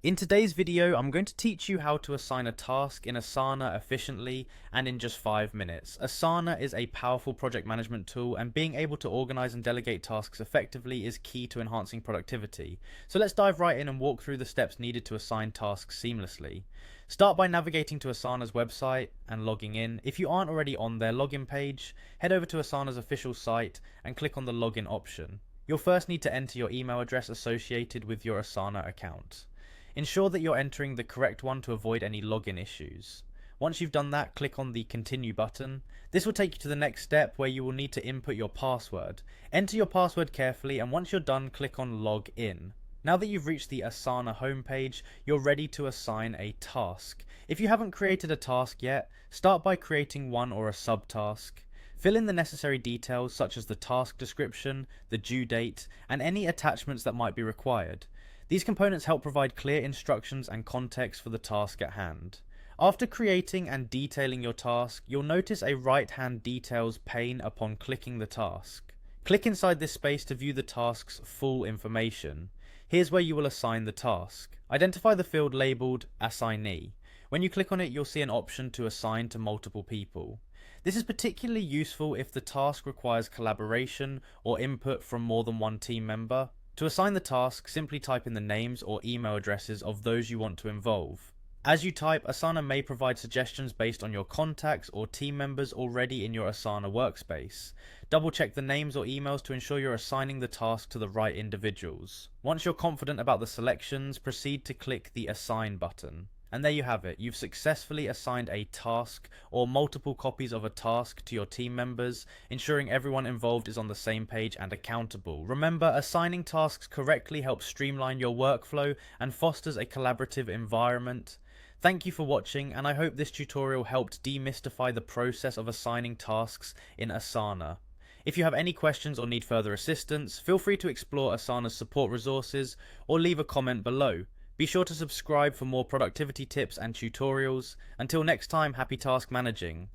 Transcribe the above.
In today's video, I'm going to teach you how to assign a task in Asana efficiently and in just 5 minutes. Asana is a powerful project management tool, and being able to organize and delegate tasks effectively is key to enhancing productivity. So let's dive right in and walk through the steps needed to assign tasks seamlessly. Start by navigating to Asana's website and logging in. If you aren't already on their login page, head over to Asana's official site and click on the login option. You'll first need to enter your email address associated with your Asana account. Ensure that you're entering the correct one to avoid any login issues. Once you've done that, click on the Continue button. This will take you to the next step where you will need to input your password. Enter your password carefully, and once you're done, click on Log In. Now that you've reached the Asana homepage, you're ready to assign a task. If you haven't created a task yet, start by creating one or a subtask. Fill in the necessary details such as the task description, the due date, and any attachments that might be required. These components help provide clear instructions and context for the task at hand. After creating and detailing your task, you'll notice a right-hand details pane upon clicking the task. Click inside this space to view the task's full information. Here's where you will assign the task. Identify the field labeled Assignee. When you click on it, you'll see an option to assign to multiple people. This is particularly useful if the task requires collaboration or input from more than one team member. To assign the task, simply type in the names or email addresses of those you want to involve. As you type, Asana may provide suggestions based on your contacts or team members already in your Asana workspace. Double check the names or emails to ensure you're assigning the task to the right individuals. Once you're confident about the selections, proceed to click the Assign button. And there you have it, you've successfully assigned a task or multiple copies of a task to your team members, ensuring everyone involved is on the same page and accountable. Remember, assigning tasks correctly helps streamline your workflow and fosters a collaborative environment. Thank you for watching, and I hope this tutorial helped demystify the process of assigning tasks in Asana. If you have any questions or need further assistance, feel free to explore Asana's support resources or leave a comment below. Be sure to subscribe for more productivity tips and tutorials. Until next time, happy task managing.